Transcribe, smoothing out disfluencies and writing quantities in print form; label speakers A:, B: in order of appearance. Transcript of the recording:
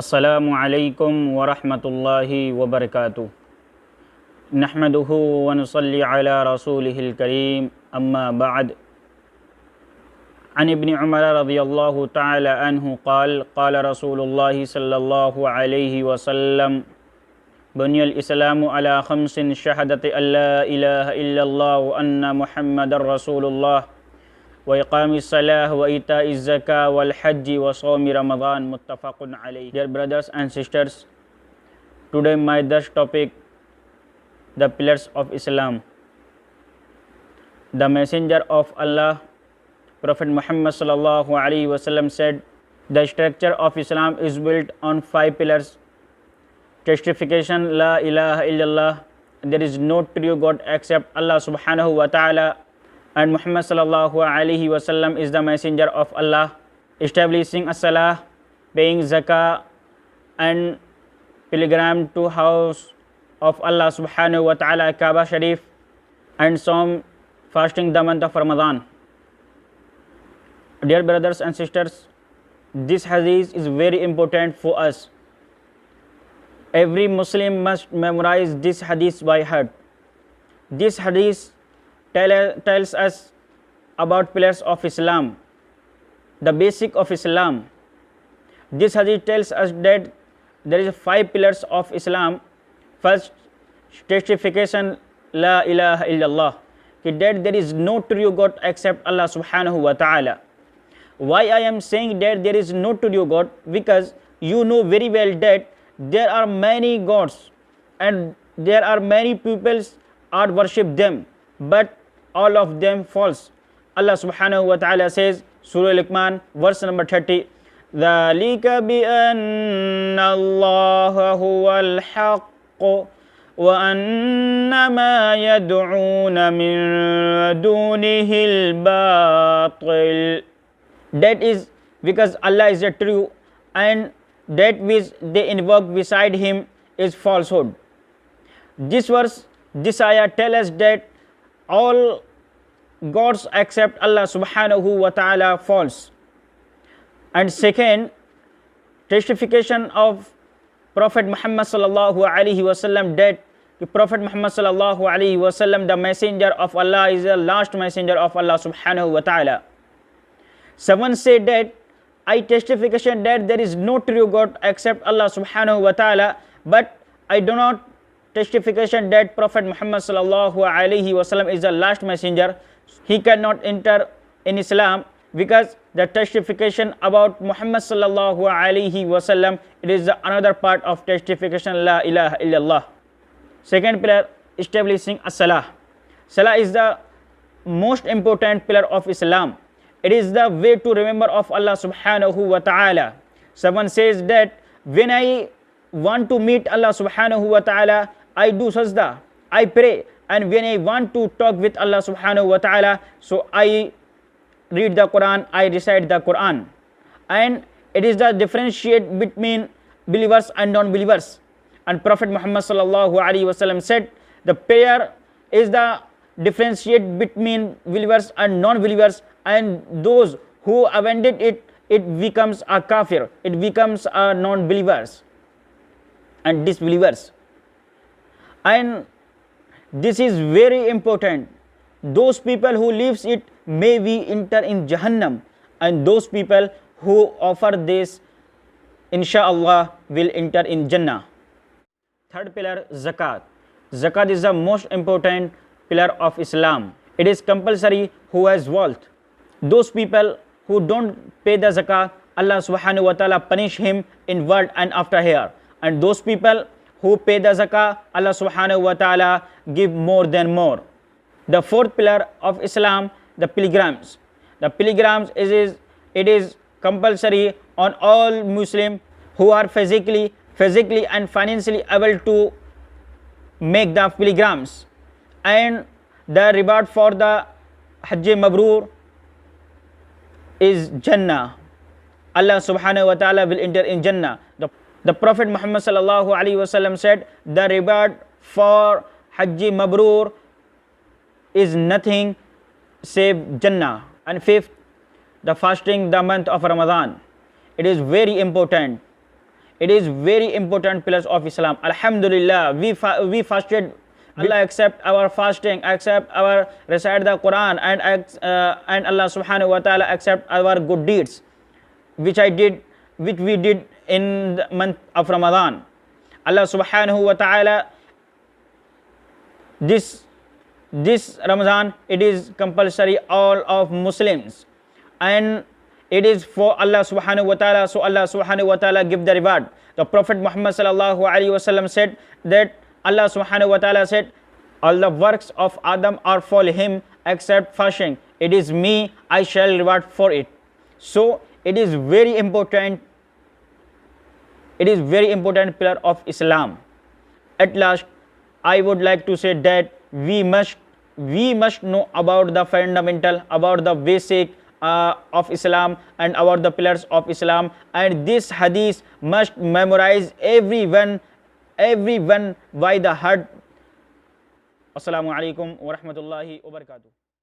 A: अस्सलामु अलैकुम वरहमतुल्लाहि वबरकातुहू। नहमदुहु व नुसल्ली अला रसूलिहिल करीम, अम्मा बअद। अन इब्न उमर रज़ियल्लाहु तआला अन्हु क़ाल क़ाल रसूलुल्लाहि सल्लल्लाहु अलैहि वसल्लम बुनियल इस्लामु अला खम्सिन शहादति अल्ला इलाहा इल्लल्लाह व अन्ना मुहम्मदर रसूलुल्लाह व इक़ामिस सलाह व इताइज़ ज़का वल हज्ज व सौमी रमज़ान, मुत्तफ़क़ुन अलैह। Dear brothers and sisters, today my third topic, the pillars of Islam. The messenger of Allah, Prophet Muhammad sallallahu alaihi wasallam said, the structure of Islam is built on 5 pillars. Testification, La ilaha illallah, there is no true God except Allah subhanahu wa ta'ala, and Muhammad sallallahu alaihi wasallam is the messenger of Allah. Establishing as-salah, paying zakah, and pilgrim to house of Allah subhanahu wa ta'ala, Kaaba Sharif, and some fasting the month of Ramadan. Dear brothers and sisters, this hadith is very important for us. Every Muslim must memorize this hadith by heart. This hadith tells us about pillars of Islam, the basic of Islam. This hadith tells us that there is 5 pillars of Islam. First, testification, La ilaha illallah, that there is no true God except Allah subhanahu wa ta'ala. Why I am saying that there is no true God? Because you know very well that there are many gods and there are many peoples are worship them, but all of them false. Allah subhanahu wa ta'ala says, Surah Luqman, verse number 30, ذَلِكَ بِأَنَّ اللَّهَ هُوَ الْحَقُّ وَأَنَّ مَا يَدْعُونَ مِن دُونِهِ الْبَاطِلِ. That is because Allah is the true, and that which they invoke beside Him is falsehood. This verse, this ayah tell us that all gods except Allah subhanahu wa ta'ala false. And second, testification of Prophet Muhammad sallallahu alaihi wasallam that the Prophet Muhammad sallallahu alaihi wasallam, the messenger of Allah, is the last messenger of Allah subhanahu wa ta'ala. Someone said that I testification that there is no true God except Allah subhanahu wa ta'ala, but I do not testification that Prophet Muhammad sallallahu alaihi wasallam is the last messenger. He cannot enter in Islam because the testification about Muhammad sallallahu alaihi wasallam, it is another part of testification, La ilaha illallah. Second pillar, establishing as-salah. Salah is the most important pillar of Islam. It is the way to remember of Allah subhanahu wa ta'ala. Someone says that when I want to meet Allah subhanahu wa ta'ala, I do sajda, I pray, and when I want to talk with Allah subhanahu wa ta'ala, so I read the Quran, I recite the Quran. And it is the differentiate between believers and non-believers. And Prophet Muhammad sallallahu alaihi wasallam said, the prayer is the differentiate between believers and non-believers, and those who abandon it, it becomes a kafir, it becomes a non-believers and disbelievers. And this is very important. Those people who leaves it may be enter in Jahannam, and those people who offer this, inshallah, will enter in Jannah. Third pillar, zakat. Zakat is the most important pillar of Islam. It is compulsory who has wealth. Those people who don't pay the zakah, Allah subhanahu wa ta'ala punish him in world and after here. And those people who pay the zakah, Allah subhanahu wa ta'ala give more than more. The fourth pillar of Islam, the pilgrims. The pilgrims it is compulsory on all Muslims who are physically and financially able to make the pilgrims. And the reward for the Hajj Mabrur is Jannah. Allah subhanahu wa ta'ala will enter in Jannah. The Prophet Muhammad sallallahu alaihi wasallam said, the reward for Hajj Mabrur is nothing save Jannah. And fifth, the fasting the month of Ramadan. It is very important. It is very important pillars of Islam. Alhamdulillah, we fasted. Allah accept our fasting, accept our recite the Quran, and Allah subhanahu wa ta'ala accept our good deeds, which we did in the month of Ramadan. Allah subhanahu wa ta'ala, this Ramadan, it is compulsory all of Muslims, and it is for Allah subhanahu wa ta'ala, so Allah subhanahu wa ta'ala give the reward. The Prophet Muhammad sallallahu alaihi wasallam said that Allah subhanahu wa ta'ala said, all the works of Adam are for him except fasting. It is me, I shall reward for it. So it is very important. It is very important pillar of Islam. At last, I would like to say that we must know about the fundamental, about the basic of Islam, and about the pillars of Islam, and this hadith must memorize everyone by the heart. Assalamu alaikum wa rahmatullahi wa barakatuh.